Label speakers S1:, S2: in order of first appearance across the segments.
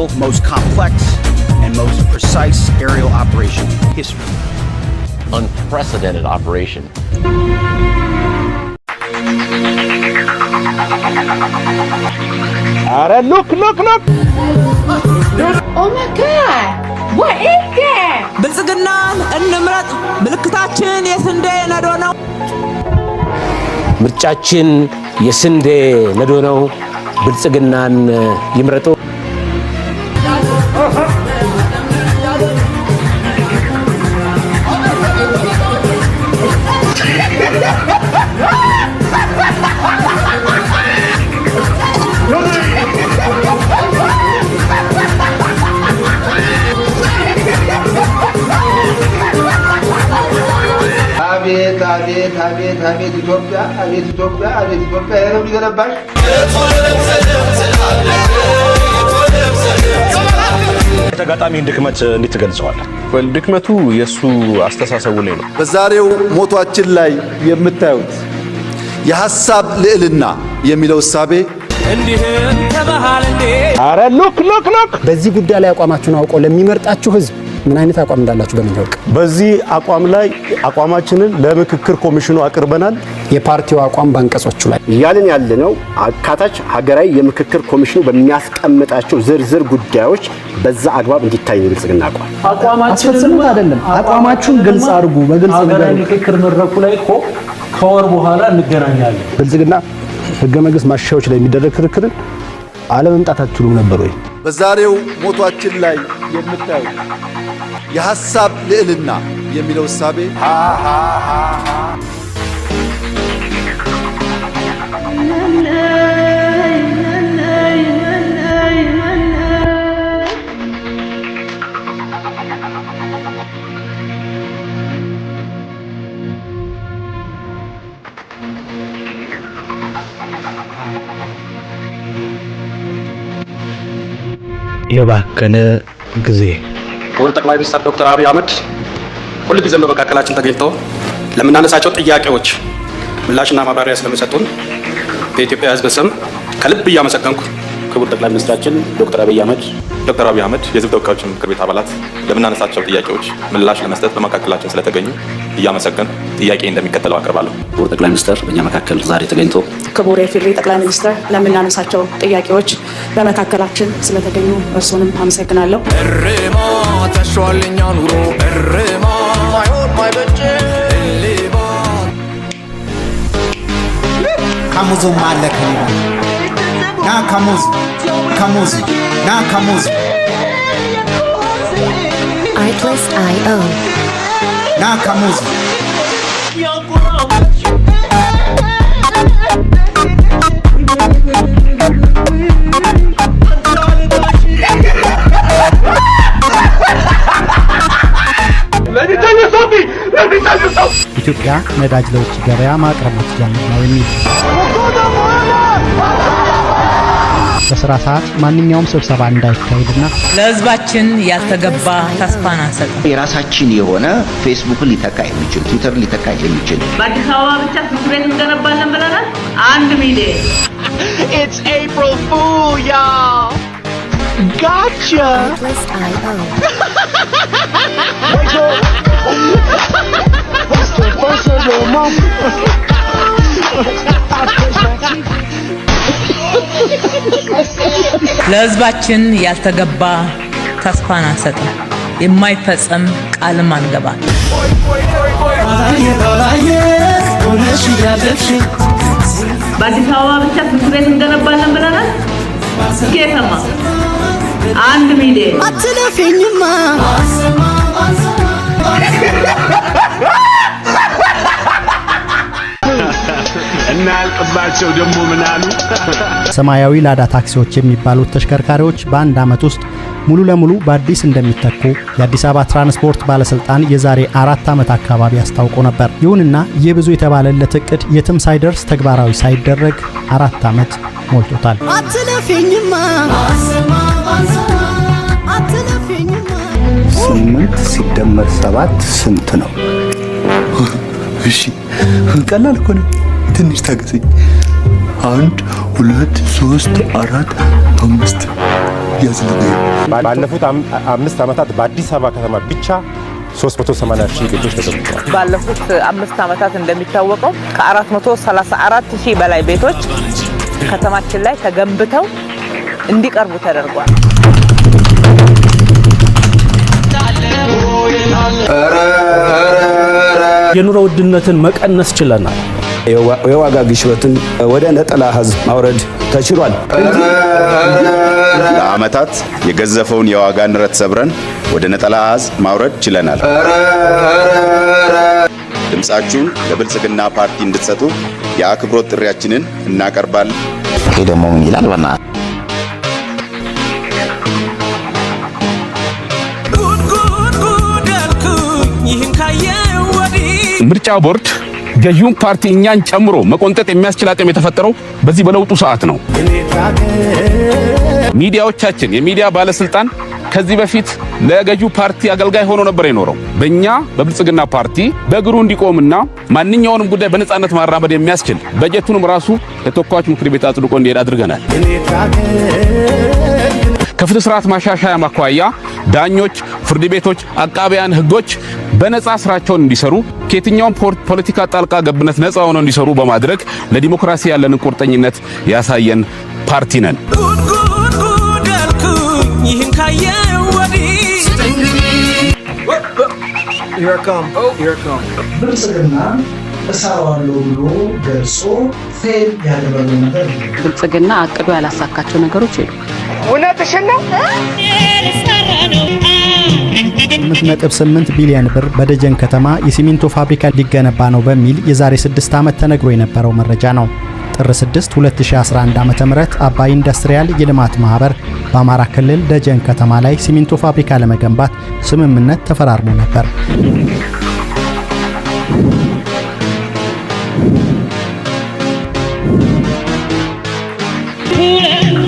S1: single most complex and most precise aerial operation in history.
S2: Unprecedented operation.
S3: Look!
S4: Oh my God! What is that?
S5: ብልጽግናን እንምረጥ ምልክታችን የስንዴ ነዶ ነው
S6: ምርጫችን የስንዴ ነዶ ነው ብልጽግናን ይምረጡ
S7: አቤት ኢትዮጵያ የነው ሊገነባሽ
S3: የተጋጣሚን ድክመት እንዴት ትገልጸዋለህ?
S8: ድክመቱ የሱ አስተሳሰቡ ላይ ነው።
S7: በዛሬው ሞቷችን ላይ የምታዩት የሐሳብ ልዕልና የሚለው እሳቤ
S5: እንዲህም ተባሃል እንዴ
S3: ሉክ
S9: በዚህ ጉዳይ ላይ አቋማችሁን አውቆ ለሚመርጣችሁ ህዝብ ምን አይነት አቋም እንዳላችሁ በምን ያውቅ?
S8: በዚህ አቋም ላይ አቋማችንን ለምክክር ኮሚሽኑ አቅርበናል።
S9: የፓርቲው አቋም ባንቀጾቹ ላይ
S10: ያለን ያለነው አካታች ሀገራዊ የምክክር ኮሚሽኑ በሚያስቀምጣቸው ዝርዝር ጉዳዮች በዛ አግባብ እንዲታይ ብልጽግና
S9: አቋማችንን አይደለም አቋማችሁን ግልጽ አድርጉ። በግልጽ ነገር
S11: ምክክር መድረኩ ላይ እኮ ከወር በኋላ እንገናኛለን።
S9: ብልጽግና ህገ መንግስት ማሻሻያዎች ላይ የሚደረግ ክርክርን አለመምጣት አትችሉም ነበር ወይ?
S7: በዛሬው ሞቷችን ላይ የምታዩት የሐሳብ ልዕልና የሚለው እሳቤ
S9: የባከነ ጊዜ
S12: ክቡር ጠቅላይ ሚኒስትር ዶክተር አብይ አህመድ ሁልጊዜም በመካከላችን ተገኝተው ለምናነሳቸው ጥያቄዎች ምላሽና ማብራሪያ ስለሚሰጡን በኢትዮጵያ ሕዝብ ስም ከልብ እያመሰገንኩ ክቡር ጠቅላይ ሚኒስትራችን ዶክተር አብይ አህመድ የሕዝብ ተወካዮች ምክር ቤት አባላት ለምናነሳቸው ጥያቄዎች ምላሽ ለመስጠት በመካከላችን ስለተገኙ እያመሰገን ጥያቄ እንደሚከተለው አቀርባለሁ።
S13: ክቡር ጠቅላይ ሚኒስትር በእኛ መካከል ዛሬ ተገኝቶ
S14: ክቡር የፌዴሪ ጠቅላይ ሚኒስትር ለምናነሳቸው ጥያቄዎች በመካከላችን ስለተገኙ እርሱንም አመሰግናለሁ።
S5: እርማ ተሿልኛ ኑሮ እርማ ማይሆን ማይበጀ እልባ
S15: ካሙዙ ማለከ ና ካሙዝ ና ካሙዝ
S16: Artlist.io
S15: ና ካሙዝ
S9: ኢትዮጵያ ነዳጅ ለውጭ ገበያ ማቅረብ ልትጀምር ነው የሚል በስራ ሰዓት ማንኛውም ስብሰባ እንዳይካሄድና
S5: ለህዝባችን ያልተገባ ተስፋን አንሰጥም።
S17: የራሳችን የሆነ ፌስቡክን ሊተካ የሚችል ትዊተር ሊተካ የሚችል
S4: በአዲስ አበባ ብቻ ትምህርት ቤት እንገነባለን ብለናል። 1 ሚሊዮን
S5: It's April Fool, y'all. Gotcha. ለህዝባችን ያልተገባ ተስፋን አንሰጥም። የማይፈጸም ቃልም አንገባ።
S4: በአዲስ አበባ ብቻ ትምህርት ቤት እንገነባለን ብለናል። ስኬታማ 1 ሚሊዮን
S5: አትለፊኝማ
S3: እና ያልቅባቸው ደግሞ ምን አሉ?
S9: ሰማያዊ ላዳ ታክሲዎች የሚባሉት ተሽከርካሪዎች በአንድ ዓመት ውስጥ ሙሉ ለሙሉ በአዲስ እንደሚተኩ የአዲስ አበባ ትራንስፖርት ባለስልጣን የዛሬ 4 ዓመት አካባቢ አስታውቆ ነበር። ይሁንና ይህ ብዙ የተባለለት እቅድ የትም ሳይደርስ ተግባራዊ ሳይደረግ 4 ዓመት ሞልቶታል።
S5: አትለፊኝማ
S15: 8 ሲደመር 7 ስንት ነው? እሺ ቀላል እኮ ነው። ትንሽ ታገሰኝ። 1 2 3 4 5 ያስልኝ።
S8: ባለፉት 5 ዓመታት በአዲስ አበባ ከተማ ብቻ 380,000 ቤቶች ተገንብተዋል።
S5: ባለፉት 5 ዓመታት እንደሚታወቀው ከ434,000 በላይ ቤቶች ከተማችን ላይ ተገንብተው እንዲቀርቡ ተደርጓል።
S11: የኑሮ ውድነትን መቀነስ ችለናል።
S1: የዋጋ ግሽበትን ወደ ነጠላ ህዝብ ማውረድ ተችሏል።
S18: ለዓመታት የገዘፈውን የዋጋ ንረት ሰብረን ወደ ነጠላ ህዝብ ማውረድ ችለናል። ድምጻችሁን ለብልጽግና ፓርቲ እንድትሰጡ የአክብሮት ጥሪያችንን እናቀርባለን።
S17: ይሄ ደግሞ ምን ይላል?
S3: ምርጫ ቦርድ ገዢውን ፓርቲ እኛን ጨምሮ መቆንጠጥ የሚያስችል አቅም የተፈጠረው በዚህ በለውጡ ሰዓት ነው። ሚዲያዎቻችን፣ የሚዲያ ባለስልጣን ከዚህ በፊት ለገዢው ፓርቲ አገልጋይ ሆኖ ነበር የኖረው። በእኛ በብልጽግና ፓርቲ በእግሩ እንዲቆምና ማንኛውንም ጉዳይ በነጻነት ማራመድ የሚያስችል በጀቱንም ራሱ ለተወካዮች ምክር ቤት አጽድቆ እንዲሄድ አድርገናል። ከፍትህ ስርዓት ማሻሻያ ማኳያ ዳኞች፣ ፍርድ ቤቶች፣ አቃቢያን ህጎች በነጻ ስራቸውን እንዲሰሩ ከየትኛውም ፖለቲካ ጣልቃ ገብነት ነጻ ሆነው እንዲሰሩ በማድረግ ለዲሞክራሲ ያለንን ቁርጠኝነት ያሳየን ፓርቲ ነን።
S19: ብልጽግና እሰራዋለሁ ብሎ ገልጾ ፌል ያደረገው ነገር
S14: ብልጽግና አቅዶ ያላሳካቸው ነገሮች የሉ።
S19: እውነትሽን ነው።
S9: 8.8 ቢሊዮን ብር በደጀን ከተማ የሲሚንቶ ፋብሪካ ሊገነባ ነው በሚል የዛሬ 6 ዓመት ተነግሮ የነበረው መረጃ ነው። ጥር 6 2011 ዓ.ም አባይ ኢንዱስትሪያል የልማት ማህበር በአማራ ክልል ደጀን ከተማ ላይ ሲሚንቶ ፋብሪካ ለመገንባት ስምምነት ተፈራርሞ ነበር።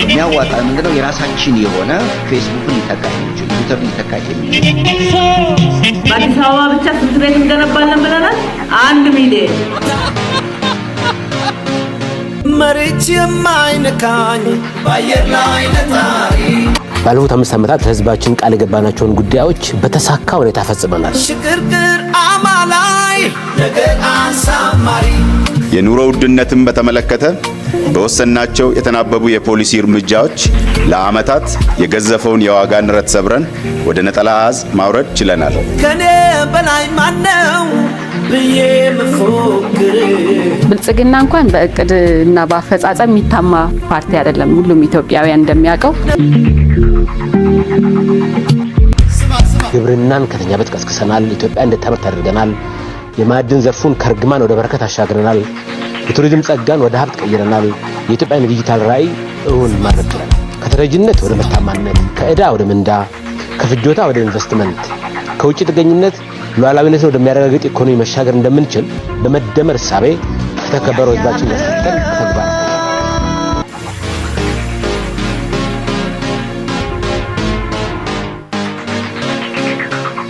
S17: የሚያዋጣ ምንድነው? የራሳችን የሆነ ፌስቡክን ሊተካ የሚችል ትዊተር ሊተካ የሚችል
S4: በአዲስ አበባ ብቻ ስንት ቤት እንገነባለን ብለናል? 1 ሚሊዮን።
S19: መሬት የማይነካኝ ባየር ላይ ነጣሪ
S6: ባለፉት 5 ዓመታት ለህዝባችን ቃል የገባናቸውን ጉዳዮች በተሳካ ሁኔታ ፈጽመናል።
S19: ሽግግር አማላይ ነገር አሳማሪ
S18: የኑሮ ውድነትን በተመለከተ በወሰናቸው የተናበቡ የፖሊሲ እርምጃዎች ለዓመታት የገዘፈውን የዋጋ ንረት ሰብረን ወደ ነጠላ ህዝብ ማውረድ ችለናል።
S19: ከኔ በላይ ማነው ብዬ መፎክር
S14: ብልጽግና እንኳን በእቅድ እና በአፈጻጸም የሚታማ ፓርቲ አይደለም። ሁሉም ኢትዮጵያውያን እንደሚያውቀው
S6: ግብርናን ከተኛበት ቀስቅሰናል። ኢትዮጵያ እንድታመርት አድርገናል። የማዕድን ዘርፉን ከርግማን ወደ በረከት አሻግረናል። የቱሪዝም ጸጋን ወደ ሀብት ቀይረናል። የኢትዮጵያን ዲጂታል ራዕይ እውን ማድረግ ችለናል። ከተረጅነት ወደ ምርታማነት፣ ከዕዳ ወደ ምንዳ፣ ከፍጆታ ወደ ኢንቨስትመንት፣ ከውጭ ጥገኝነት ሉዓላዊነትን ወደሚያረጋግጥ ኢኮኖሚ መሻገር እንደምንችል በመደመር እሳቤ ከተከበረው ህዝባችን ያስቀጠል ተግባር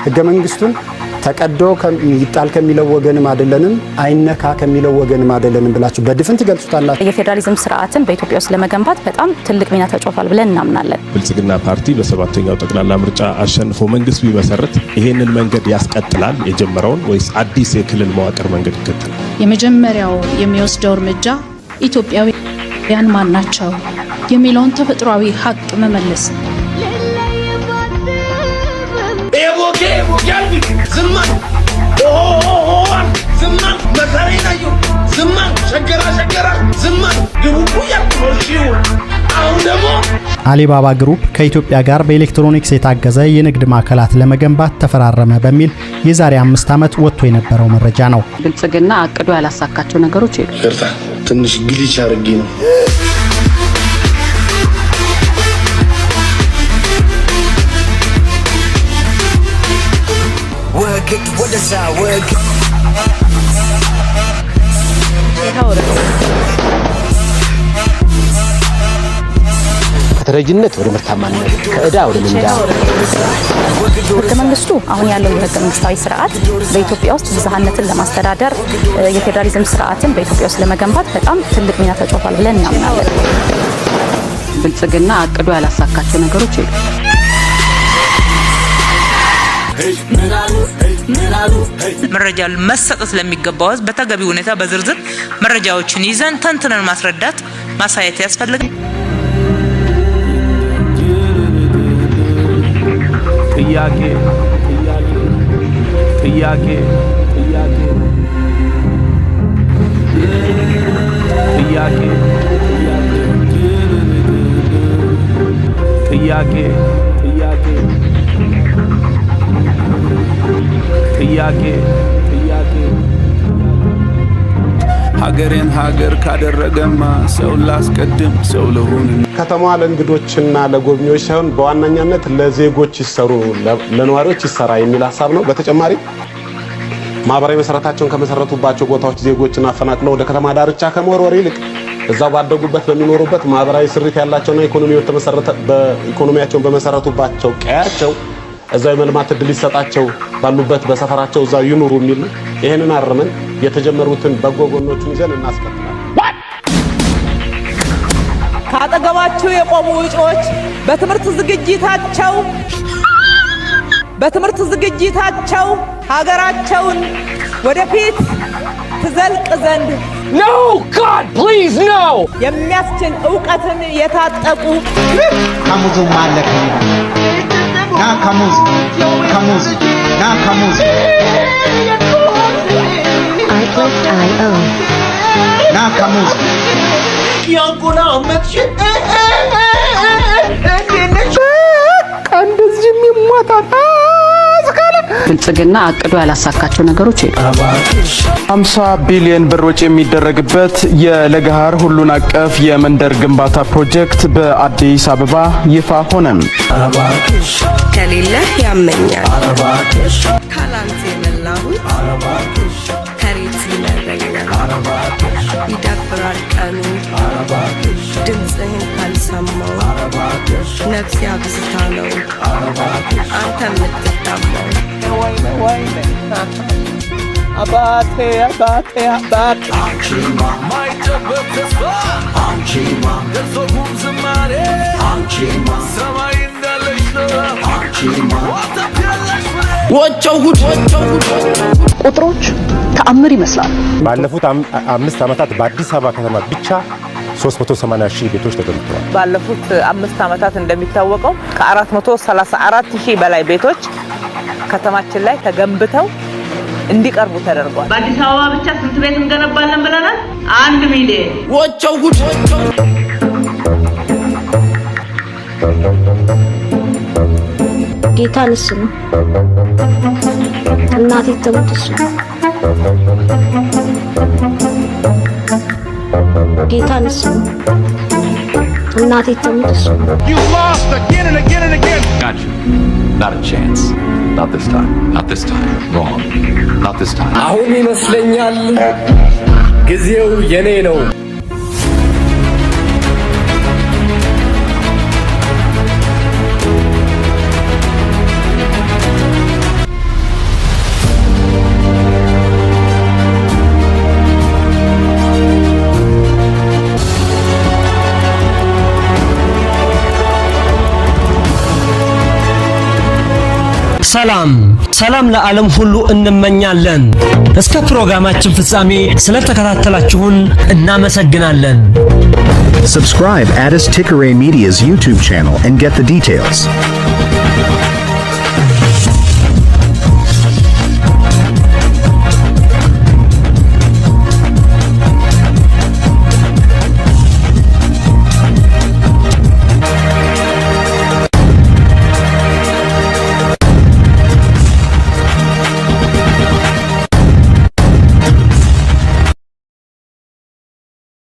S8: ህገ መንግስቱን ተቀዶ ይጣል ከሚለው ወገንም አይደለንም፣ አይነካ ከሚለው ወገንም አይደለንም ብላችሁ በድፍን ትገልጹታላችሁ።
S14: የፌዴራሊዝም ስርዓትን በኢትዮጵያ ውስጥ ለመገንባት በጣም ትልቅ ሚና ተጫውቷል ብለን እናምናለን።
S11: ብልጽግና ፓርቲ በ7ኛው ጠቅላላ ምርጫ አሸንፎ መንግስት ቢመሰርት ይሄንን መንገድ ያስቀጥላል የጀመረውን ወይስ አዲስ የክልል መዋቅር መንገድ ይከተላል?
S20: የመጀመሪያው የሚወስደው እርምጃ ኢትዮጵያውያን ማን ናቸው የሚለውን ተፈጥሯዊ ሀቅ መመለስ ነው።
S19: ዝማን ዝማን መከሬናዩ ዝማን ሸገራ ዝማን ግቡኩ ያልኩሽው አሁን ደግሞ
S9: አሊባባ ግሩፕ ከኢትዮጵያ ጋር በኤሌክትሮኒክስ የታገዘ የንግድ ማዕከላት ለመገንባት ተፈራረመ በሚል የዛሬ 5 ዓመት ወጥቶ የነበረው መረጃ ነው።
S14: ብልጽግና አቅዶ ያላሳካቸው ነገሮች የሉ።
S15: ትንሽ ግሊች አድርጌ ነው።
S6: ከተረጅነት ወደ ምርታማነት፣ ከዕዳ ወደ ምንዳ።
S14: ህገ መንግስቱ አሁን ያለው የህገ መንግስታዊ ስርዓት በኢትዮጵያ ውስጥ ብዝሃነትን ለማስተዳደር የፌዴራሊዝም ስርዓትን በኢትዮጵያ ውስጥ ለመገንባት በጣም ትልቅ ሚና ተጫውቷል ብለን እናምናለን። ብልጽግና አቅዶ ያላሳካቸው ነገሮች የሉ።
S5: መረጃ መሰጠት ለሚገባው ህዝብ በተገቢ ሁኔታ በዝርዝር መረጃዎችን ይዘን ተንትነን ማስረዳት ማሳየት ያስፈልጋል።
S3: ጥያቄ ሀገሬን ሀገር ካደረገማ ሰው ላስቀድም ሰው ለሆነ
S11: ከተማዋ ለእንግዶችና ለጎብኚዎች ሳይሆን በዋናኛነት ለዜጎች ይሰሩ ለነዋሪዎች ይሰራ የሚል ሐሳብ ነው። በተጨማሪ ማህበራዊ መሰረታቸውን ከመሰረቱባቸው ቦታዎች ዜጎችን አፈናቅለው ወደ ከተማ ዳርቻ ከመወርወር ይልቅ እዛው ባደጉበት በሚኖሩበት ማህበራዊ ስሪት ያላቸውና ኢኮኖሚያቸውን በመሰረቱባቸው ቀያቸው እዛው የመልማት እድል ይሰጣቸው፣ ባሉበት በሰፈራቸው እዛው ይኑሩ የሚል ነው። ይሄንን አርመን የተጀመሩትን በጎ ጎኖቹን ይዘን እናስቀጥላለን።
S5: ካጠገባችሁ የቆሙ እጩዎች በትምህርት ዝግጅታቸው ሀገራቸውን ወደፊት ትዘልቅ ዘንድ
S2: No, God, please, no!
S5: የሚያስችል ዕውቀትን የታጠቁ
S17: ካሙዙ ማለክ ና ካሙዝ
S16: iTwist.io
S17: ና ካሙዝ
S19: ያንጎና አመትሽ እንዴነሽ
S5: እንደዚህ የሚሞታል ብልጽግና አቅዶ ያላሳካቸው ነገሮች የሉ።
S12: 50 ቢሊዮን ብር ወጪ የሚደረግበት የለገሃር ሁሉን አቀፍ የመንደር ግንባታ ፕሮጀክት በአዲስ አበባ ይፋ ሆነ።
S21: ከሌለ ያመኛል ካላንተ የበላሁት ከሬት ይመረኛል ይደብራል ቀኑ ድምፅህን ካልሰማው ነፍሴ አብዝታ ነው አንተ የምትታመው
S5: ወይኔ አባቴ
S19: አንቺማ ማይጨበጥ ተስፋ አንቺማ ደርሶኩም ዝማሬ አንቺማ ሰማይ እንዳለሽ አንቺማ ወተትያለሽ
S12: ወጨው ጉድ
S14: ቁጥሮች ተአምር ይመስላል።
S10: ባለፉት 5 ዓመታት በአዲስ አበባ ከተማ ብቻ 380,000 ቤቶች ተገንብተዋል።
S5: ባለፉት 5 ዓመታት እንደሚታወቀው ከ434,000 በላይ ቤቶች ከተማችን ላይ ተገንብተው እንዲቀርቡ ተደርጓል። በአዲስ አበባ ብቻ ስንት ቤት እንገነባለን ብለናል? 1 ሚሊዮን።
S12: ወጨው ጉድ
S16: ጌታን ስሙ እናቴ ተመልሶ ጌታን ስሙ እናቴ ተመልሶ
S19: You lost again and again and again.
S2: Gotcha. Not a chance. Not this time. Not this time. Wrong. Not this time.
S12: አሁን ይመስለኛል ጊዜው የኔ ነው።
S22: ሰላም ለዓለም ሁሉ እንመኛለን። እስከ ፕሮግራማችን ፍጻሜ ስለተከታተላችሁን እናመሰግናለን።
S1: Subscribe Addis Tikere Media's YouTube channel and get the details.